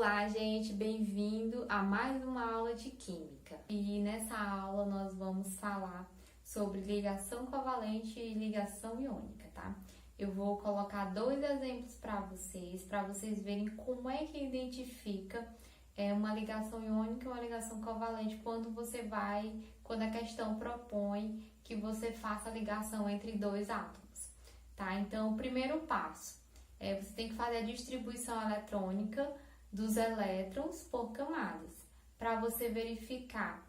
Olá, gente, bem-vindo a mais uma aula de Química. E nessa aula nós vamos falar sobre ligação covalente e ligação iônica, tá? Eu vou colocar dois exemplos para vocês verem como é que identifica uma ligação iônica e uma ligação covalente quando a questão propõe que você faça a ligação entre dois átomos, tá? Então, o primeiro passo você tem que fazer a distribuição eletrônica dos elétrons por camadas, para você verificar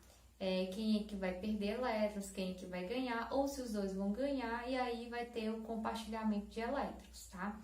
quem é que vai perder elétrons, quem é que vai ganhar, ou se os dois vão ganhar, e aí vai ter o compartilhamento de elétrons, tá?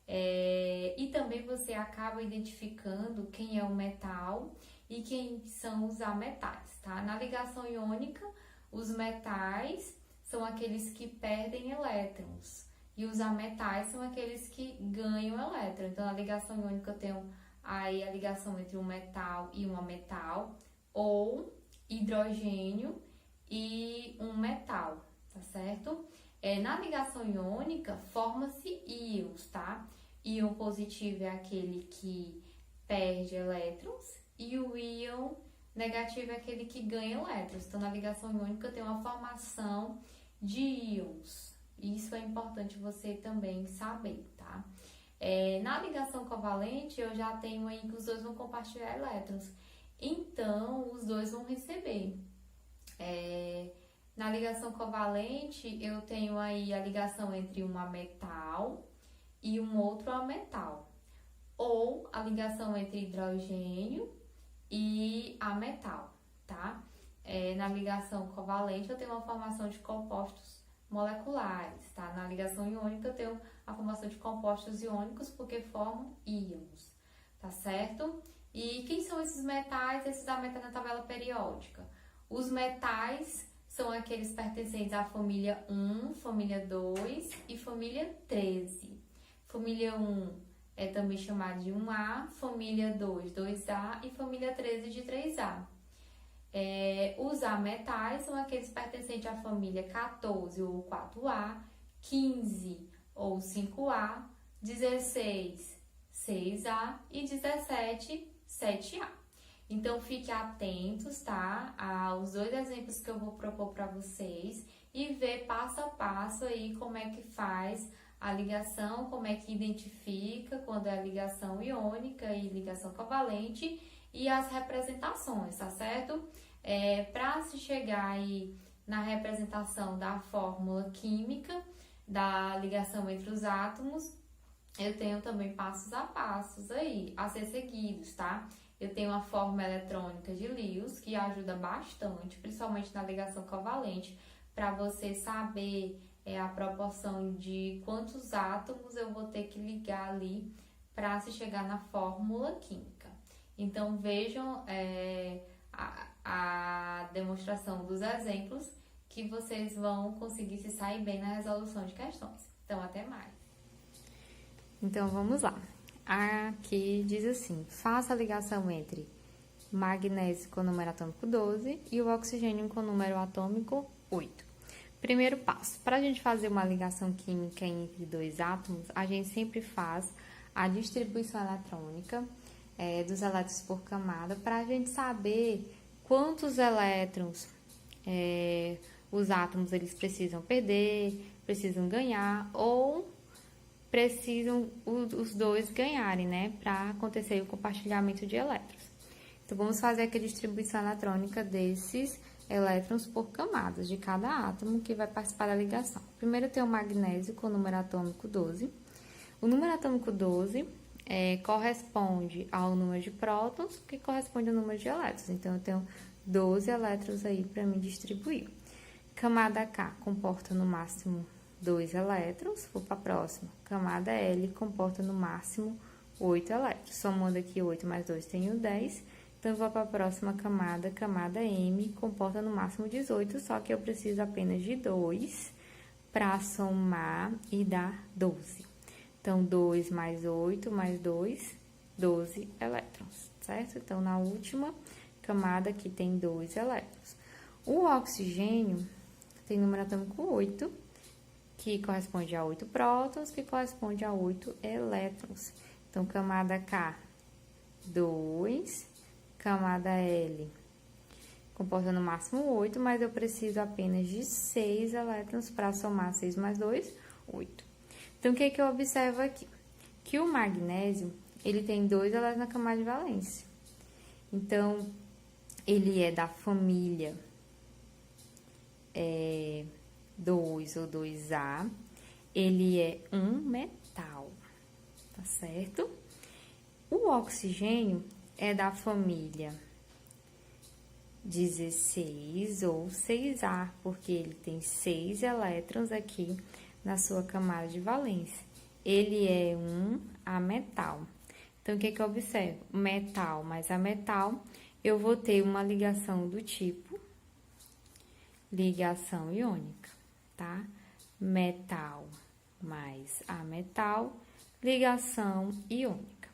E também você acaba identificando quem é o metal e quem são os ametais, tá? Na ligação iônica, os metais são aqueles que perdem elétrons, e os ametais são aqueles que ganham elétron. Então, na ligação iônica eu tenho aí a ligação entre um metal e um ametal, ou hidrogênio e um metal, tá certo? Na ligação iônica, forma-se íons, tá? Íon positivo é aquele que perde elétrons e o íon negativo é aquele que ganha elétrons. Então, na ligação iônica eu tenho uma formação de íons. Isso é importante você também saber, tá? Na ligação covalente, eu já tenho aí que os dois vão compartilhar elétrons. Então, os dois vão receber. Na ligação covalente, eu tenho aí a ligação entre um ametal e um outro ametal. Ou a ligação entre hidrogênio e ametal, tá? Na ligação covalente, eu tenho uma formação de compostos moleculares, tá? Na ligação iônica eu tenho a formação de compostos iônicos porque formam íons, tá certo? E quem são esses metais, esses ametais na tabela periódica? Os metais são aqueles pertencentes à família 1, família 2 e família 13. Família 1 é também chamada de 1A, família 2, 2A e família 13 de 3A. Os ametais são aqueles pertencentes à família 14 ou 4A, 15 ou 5A, 16, 6A e 17, 7A. Então, fiquem atentos, tá? Aos dois exemplos que eu vou propor para vocês e ver passo a passo aí como é que faz a ligação, como é que identifica quando é a ligação iônica e ligação covalente e as representações, tá certo? Para se chegar aí na representação da fórmula química da ligação entre os átomos, eu tenho também passos a passos aí a ser seguidos, tá? Eu tenho a fórmula eletrônica de Lewis, que ajuda bastante, principalmente na ligação covalente, para você saber a proporção de quantos átomos eu vou ter que ligar ali para se chegar na fórmula química. Então, vejam a demonstração dos exemplos que vocês vão conseguir se sair bem na resolução de questões. Então, até mais. Então, vamos lá. Aqui diz assim, faça a ligação entre magnésio com número atômico 12 e o oxigênio com número atômico 8. Primeiro passo, para a gente fazer uma ligação química entre dois átomos, a gente sempre faz a distribuição eletrônica dos elétrons por camada, para a gente saber quantos elétrons os átomos eles precisam perder, precisam ganhar ou precisam os dois ganharem, né, para acontecer o compartilhamento de elétrons. Então, vamos fazer aqui a distribuição eletrônica desses elétrons por camadas de cada átomo que vai participar da ligação. Primeiro tem o magnésio com o número atômico 12. O número atômico 12 corresponde ao número de prótons, que corresponde ao número de elétrons. Então, eu tenho 12 elétrons aí para me distribuir. Camada K comporta no máximo 2 elétrons, vou para a próxima. Camada L comporta no máximo 8 elétrons. Somando aqui 8 mais 2, tenho 10. Então, eu vou para a próxima camada, camada M, comporta no máximo 18, só que eu preciso apenas de 2 para somar e dar 12. Então, 2 mais 8 mais 2, 12 elétrons, certo? Então, na última camada aqui tem 2 elétrons. O oxigênio tem número atômico 8, que corresponde a 8 prótons, que corresponde a 8 elétrons. Então, camada K, 2, camada L comporta no máximo 8, mas eu preciso apenas de 6 elétrons para somar 6 mais 2, 8. Então, o que eu observo aqui? Que o magnésio, ele tem 2 elétrons na camada de valência. Então, ele é da família 2 ou 2A, ele é um metal, tá certo? O oxigênio é da família 16 ou 6A, porque ele tem 6 elétrons aqui na sua camada de valência. Ele é um ametal. Então, o que eu observo? Metal mais ametal, eu vou ter uma ligação do tipo ligação iônica, tá? Metal mais ametal, ligação iônica.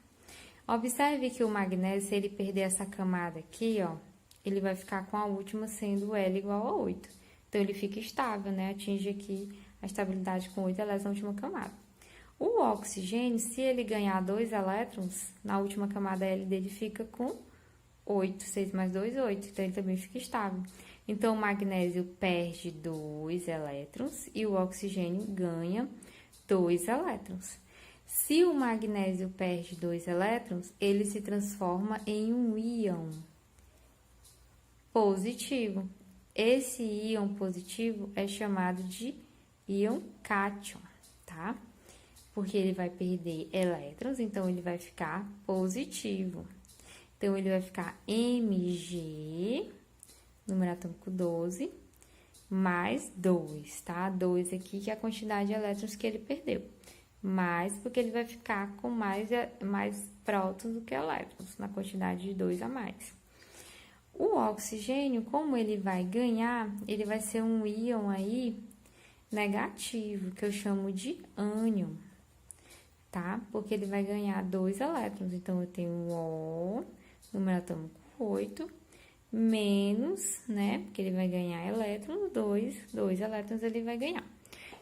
Observe que o magnésio, se ele perder essa camada aqui, ó, ele vai ficar com a última sendo L igual a 8. Então, ele fica estável, né? Atinge aqui a estabilidade com 8 elétrons na última camada. O oxigênio, se ele ganhar 2 elétrons, na última camada L dele fica com 8. 6 mais 2, 8. Então, ele também fica estável. Então, o magnésio perde 2 elétrons e o oxigênio ganha 2 elétrons. Se o magnésio perde 2 elétrons, ele se transforma em um íon positivo. Esse íon positivo é chamado de íon cátion, tá? Porque ele vai perder elétrons, então ele vai ficar positivo. Então, ele vai ficar Mg, número atômico 12, mais 2, tá? 2 aqui, que é a quantidade de elétrons que ele perdeu. Mais, porque ele vai ficar com mais prótons do que elétrons, na quantidade de 2 a mais. O oxigênio, como ele vai ganhar, ele vai ser um íon aí negativo, que eu chamo de ânion, tá? Porque ele vai ganhar 2 elétrons. Então, eu tenho O, número atômico 8, menos, né? Porque ele vai ganhar elétrons, 2 elétrons ele vai ganhar.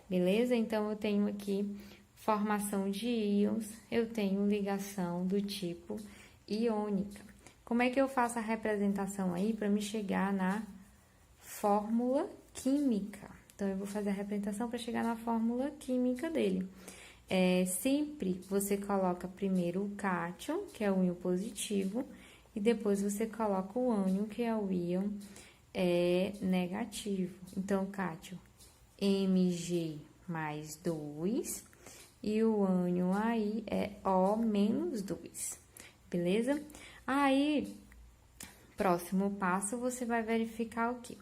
Beleza? Então, eu tenho aqui formação de íons, eu tenho ligação do tipo iônica. Como é que eu faço a representação aí para me chegar na fórmula química? Então, eu vou fazer a representação para chegar na fórmula química dele. Sempre você coloca primeiro o cátion, que é o íon positivo, e depois você coloca o ânion, que é o íon negativo. Então, cátion, Mg mais 2, e o ânion aí é O menos 2, beleza? Aí, próximo passo, você vai verificar o quê?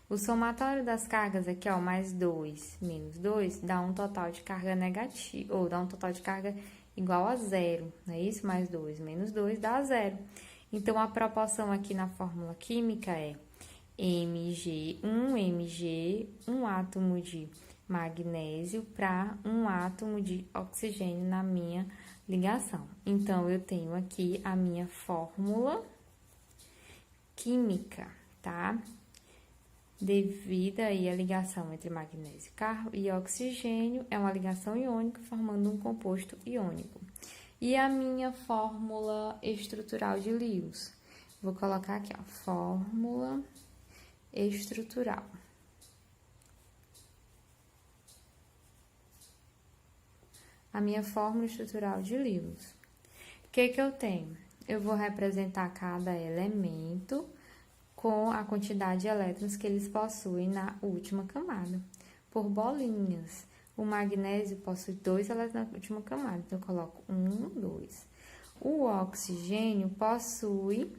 O somatório das cargas aqui, ó, mais 2 menos 2, dá um total de carga negativa, ou dá um total de carga igual a 0, não é isso? Mais 2 menos 2 dá 0. Então, a proporção aqui na fórmula química é Mg, um átomo de magnésio para um átomo de oxigênio na minha ligação. Então, eu tenho aqui a minha fórmula química, tá? Devido aí à ligação entre magnésio e oxigênio, é uma ligação iônica formando um composto iônico. E a minha fórmula estrutural de Lewis? Vou colocar aqui, ó, fórmula estrutural. A minha fórmula estrutural de Lewis. O que eu tenho? Eu vou representar cada elemento com a quantidade de elétrons que eles possuem na última camada, por bolinhas. O magnésio possui 2 elétrons na última camada, então eu coloco 1, 2. O oxigênio possui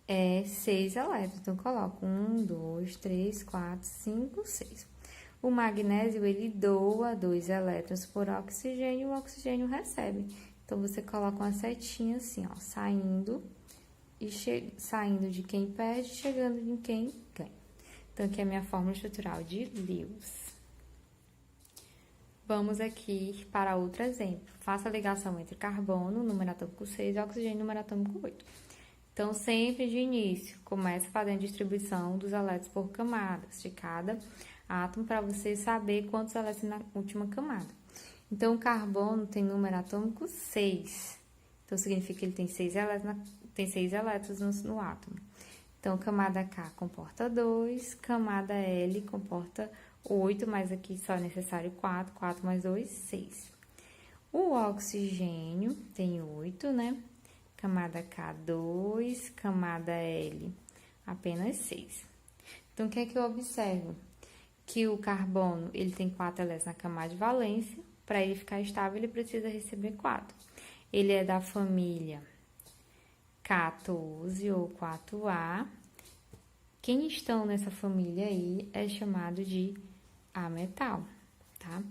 6 elétrons, então eu coloco 1, 2, 3, 4, 5, 6. O magnésio, ele doa 2 elétrons por oxigênio, o oxigênio recebe. Então, você coloca uma setinha assim, ó, saindo de quem perde, chegando de quem ganha. Então, aqui é a minha fórmula estrutural de Lewis. Vamos aqui para outro exemplo. Faça a ligação entre carbono, número atômico 6, e oxigênio, número atômico 8. Então, sempre de início, começa fazendo a distribuição dos elétrons por camadas de cada átomo para você saber quantos elétrons na última camada. Então, o carbono tem número atômico 6. Então, significa que ele tem 6 elétrons no átomo. Então, camada K comporta 2, camada L comporta 8, mas aqui só é necessário 4, 4 mais 2, 6. O oxigênio tem 8, né? Camada K, 2, camada L, apenas 6. Então, o que é que eu observo? Que o carbono, ele tem 4 elétrons na camada de valência, para ele ficar estável, ele precisa receber 4. Ele é da família 14 ou 4A. Quem estão nessa família aí é chamado de ametal, tá?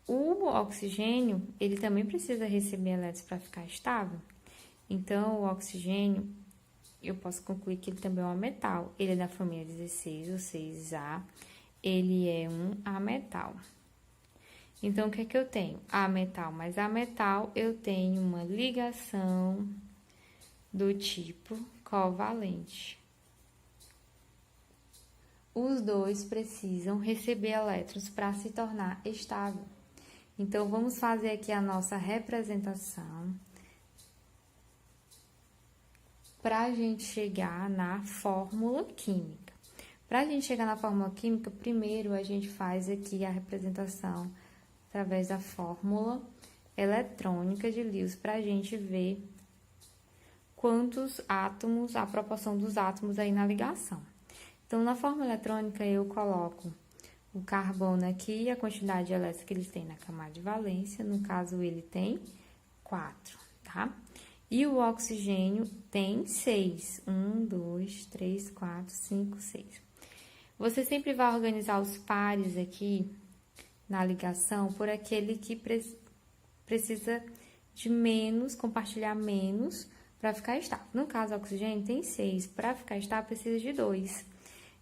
O oxigênio, ele também precisa receber elétrons para ficar estável. Então, o oxigênio, eu posso concluir que ele também é um ametal. Ele é da família 16 ou 6A. Ele é um ametal. Então, o que é que eu tenho? Ametal mais ametal, eu tenho uma ligação do tipo covalente. Os dois precisam receber elétrons para se tornar estável. Então, vamos fazer aqui a nossa representação para a gente chegar na fórmula química. Para a gente chegar na fórmula química, primeiro a gente faz aqui a representação através da fórmula eletrônica de Lewis para a gente ver quantos átomos, a proporção dos átomos aí na ligação. Então, na fórmula eletrônica, eu coloco o carbono aqui, a quantidade de elétrons que ele tem na camada de valência, no caso, ele tem 4, tá? E o oxigênio tem 6. 1, 2, 3, 4, 5, 6. Você sempre vai organizar os pares aqui na ligação por aquele que precisa de menos, compartilhar menos para ficar estável. No caso, o oxigênio tem 6. Para ficar estável, precisa de 2.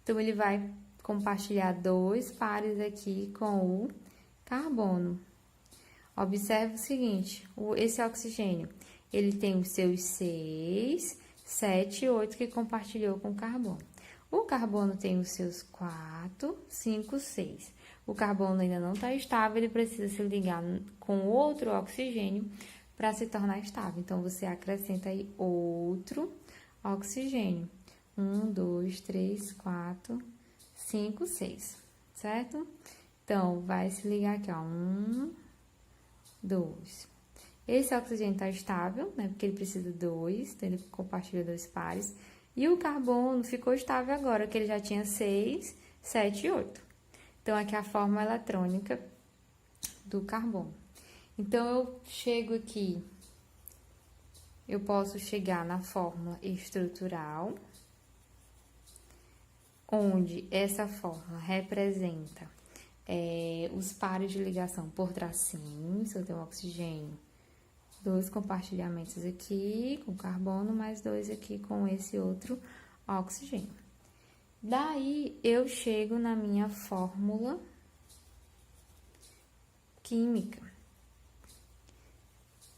Então, ele vai compartilhar 2 pares aqui com o carbono. Observe o seguinte, esse oxigênio, ele tem os seus 6, 7 e 8 que compartilhou com o carbono. O carbono tem os seus 4, 5, 6. O carbono ainda não está estável, ele precisa se ligar com outro oxigênio para se tornar estável. Então, você acrescenta aí outro oxigênio. 1, 2, 3, 4, 5, 6, certo? Então, vai se ligar aqui, ó. 1, 2. Esse oxigênio está estável, né? Porque ele precisa de 2, então ele compartilha 2 pares. E o carbono ficou estável agora, que ele já tinha 6, 7 e 8. Então, aqui é a fórmula eletrônica do carbono. Então, eu chego aqui, eu posso chegar na fórmula estrutural, onde essa fórmula representa os pares de ligação por tracinhos. Eu tenho oxigênio, 2 compartilhamentos aqui com carbono, mais 2 aqui com esse outro oxigênio. Daí, eu chego na minha fórmula química,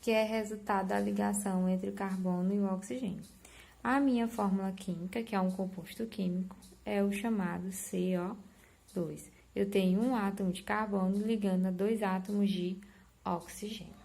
que é resultado da ligação entre o carbono e o oxigênio. A minha fórmula química, que é um composto químico, é o chamado CO2. Eu tenho um átomo de carbono ligando a 2 átomos de oxigênio.